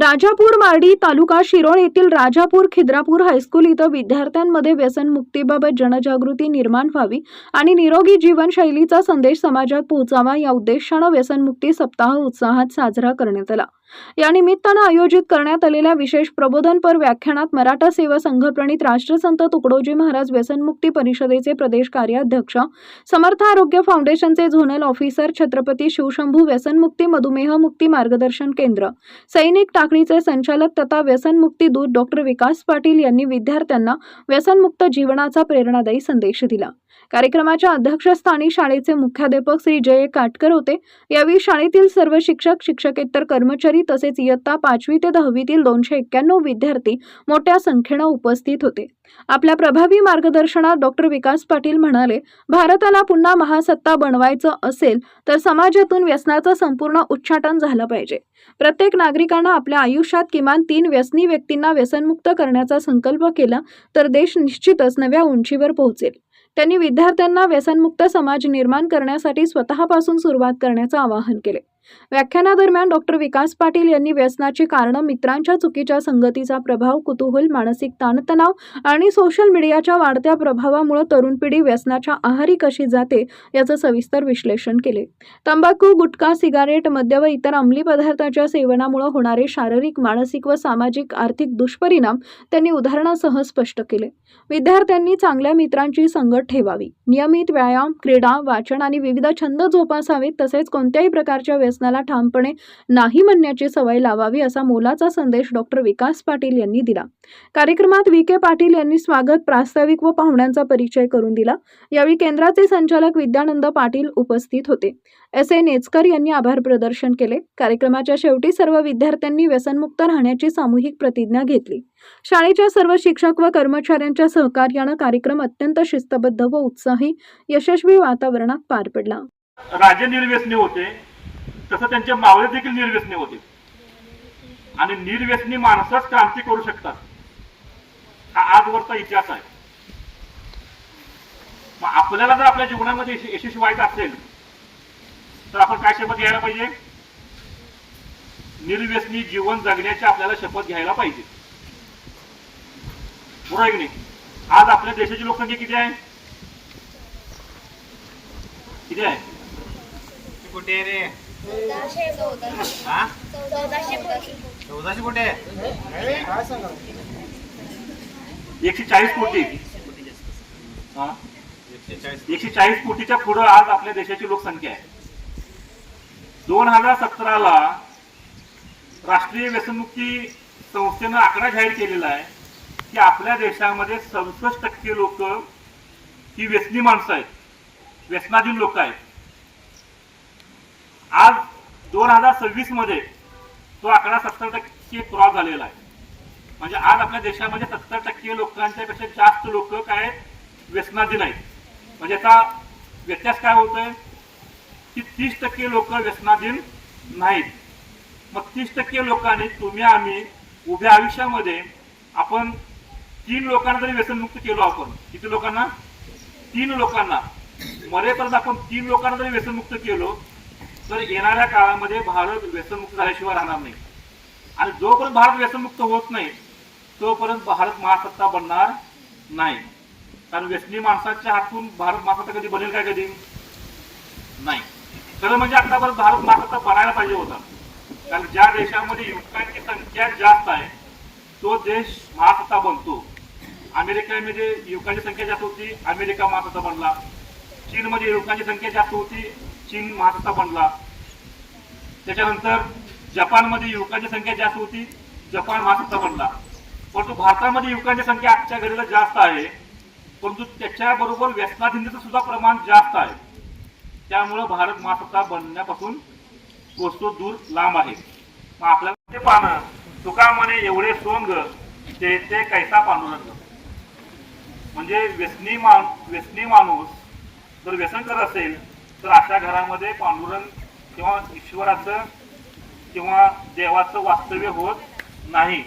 राजापूर मार्डी तालुका शिरोळ येथील राजापूर खिद्रापूर हायस्कूल इथं विद्यार्थ्यांमध्ये व्यसनमुक्तीबाबत जनजागृती निर्माण व्हावी आणि निरोगी जीवनशैलीचा संदेश समाजात पोहोचावा या उद्देशानं व्यसनमुक्ती सप्ताह उत्साहात साजरा करण्यात आला। या निमित्तानं आयोजित करण्यात आलेल्या विशेष प्रबोधनपर व्याख्यानात मराठा सेवा संघ प्रणित राष्ट्रसंत तुकडोजी महाराज व्यसनमुक्ती परिषदेचे प्रदेश कार्याध्यक्ष, समर्थ आरोग्य फाउंडेशनचे झोनल ऑफिसर छत्रपती शिवशंभू व्यसनमुक्ती मधुमेह मुक्ती मार्गदर्शन केंद्र, सैनिक टाकळीचे संचालक तथा व्यसनमुक्ती दूत डॉक्टर विकास पाटील यांनी विद्यार्थ्यांना व्यसनमुक्त जीवनाचा प्रेरणादायी संदेश दिला। कार्यक्रमाच्या अध्यक्षस्थानी शाळेचे मुख्याध्यापक श्री जय काटकर होते। यावेळी शाळेतील सर्व शिक्षक, शिक्षकेतर कर्मचारी तसेच इयत्ता 5वी ते 10वीतील 291 विद्यार्थी मोठ्या संख्येने उपस्थित होते। आपल्या प्रभावी मार्गदर्शनात डॉक्टर विकास पाटील म्हणाले, भारताला पुन्हा महासत्ता बनवायचं असेल तर समाजातून व्यसनाचं संपूर्ण उच्चाटन झालं पाहिजे। प्रत्येक नागरिकांना आपल्या आयुष्यात किमान 3 व्यसनी व्यक्तींना व्यसनमुक्त करण्याचा संकल्प केला तर देश निश्चितच नव्या उंचीवर पोहोचेल। त्यांनी विद्यार्थ्यांना व्यसनमुक्त समाज निर्माण करण्यासाठी स्वतःपासून सुरुवात करण्याचं आवाहन केले। व्याख्यानादरम्यान डॉक्टर विकास पाटील यांनी व्यसनाची कारणं, मित्रांच्या चुकीच्या संगतीचा प्रभाव, कुतूहल, मानसिक ताणतणाव आणि सोशल मीडियाच्या वाढत्या प्रभावामुळे तरुण पिढी व्यसनाच्या आहारी कशी जाते याचं सविस्तर विश्लेषण केले। तंबाखू, गुटखा, सिगारेट, मद्य व इतर अंमली पदार्थांच्या सेवनामुळे होणारे शारीरिक, मानसिक व सामाजिक आर्थिक दुष्परिणाम त्यांनी उदाहरणासह स्पष्ट केले। विद्यार्थ्यांनी चांगल्या मित्रांची संगत ठेवावी, नियमित व्यायाम, क्रीडा, वाचन आणि विविध छंद जोपासावेत तसेच कोणत्याही प्रकारच्या व्यसनाला ठामपणे नाही म्हणण्याची सवय लावावी असा मोलाचा संदेश डॉक्टर विकास पाटील यांनी दिला। कार्यक्रमात के पाटील यांनी स्वागत, प्रास्ताविक व पाहुण्यांचा परिचय करून दिला। यावेळी केंद्राचे संचालक विद्यानंद पाटील उपस्थित होते। नेचकर यांनी आभार प्रदर्शन केले। कार्यक्रमाच्या शेवटी सर्व विद्यार्थ्यांनी व्यसनमुक्त राहण्याची सामूहिक प्रतिज्ञा घेतली। शाळेच्या सर्व शिक्षक व कर्मचाऱ्यांच्या सहकार्याने कार्यक्रम अत्यंत शिस्तबद्ध व उत्साही यशस्वी वातावरणात पार पडला। राजे निर्व्यसनी होते तसं त्यांचे मावळे देखील निर्व्यसनी होते आणि निर्व्यसनी माणसंच क्रांती करू शकतात हा आजवरचा इतिहास आहे। मग आपल्याला जर आपल्या जीवनामध्ये यशस्वी व्हायचं असेल तर आपण काय शपथ घ्यायला पाहिजे? निर्व्यसनी जीवन जगण्याची आपल्याला शपथ घ्यायला पाहिजे, बरोबर आहे की नाही? आज आपल्या देशाची लोकसंख्या किती आहे? किती आहे? कुठे रे? 1400 कुठे? 140 कोटी। 140 कोटीच्या पुढे आज आपल्या देशाची लोकसंख्या आहे। 2017ला राष्ट्रीय व्यसनमुक्ती संस्थेनं आकडा जाहीर केलेला आहे की आपल्या देशामध्ये 67% लोक ही व्यसनी माणसं आहेत, व्यसनाधीन लोक आहेत। आज 2026 मध्ये तो आकडा 70% क्रॉस झालेला आहे। म्हणजे आज आपल्या देशामध्ये 70% लोकांच्या पेक्षा जास्त लोक काय व्यसनाधीन आहेत। म्हणजे याचा व्यत्यास काय होतोय की 30% लोक व्यसनाधीन नाहीत। मग 30% लोकांनी तुम्ही आम्ही उभ्या आयुष्यामध्ये आपण 3 लोकांना जरी व्यसनमुक्त केलो, आपण किती लोकांना? 3 लोकांना मरेपर्यंत आपण 3 लोकांना जरी व्यसनमुक्त केलो तर येणाऱ्या काळामध्ये भारत व्यसनमुक्त झाल्याशिवाय राहणार नाही। आणि जोपर्यंत भारत व्यसनमुक्त होत नाही तोपर्यंत भारत महासत्ता बनणार नाही। कारण व्यसनी माणसाच्या हातून भारत महासत्ता कधी बनेल काय? कधी नाही। खरं म्हणजे आतापर्यंत भारत महासत्ता बनायला पाहिजे होता। कारण ज्या देशामध्ये युवकांची संख्या जास्त आहे तो देश महासत्ता बनतो। अमेरिकेमध्ये युवकांची संख्या जास्त होती, अमेरिका महासत्ता बनला। चीनमध्ये युवकांची संख्या जास्त होती, चीन महासत्ता बनला। त्याच्यानंतर जपानमध्ये युवकांची संख्या जास्त होती, जपान महासत्ता बनला। परंतु भारतामध्ये युवकांची संख्या आजच्या घडीला जास्त आहे, परंतु त्याच्याबरोबर व्यसनाधीनतेचं सुद्धा प्रमाण जास्त आहे। त्यामुळे भारत महासत्ता बनण्यापासून गोष्ट दूर लांब आहे। मग आपल्याला ते पाहणं तुका म्हणे एवढे सोंग ते कैसा पांडुरंग। म्हणजे व्यसनी माणूस जर व्यसन करत असेल तर अशा घरामध्ये पांडुरंग किंवा ईश्वराचं किंवा देवाचं वास्तव्य होत नाही।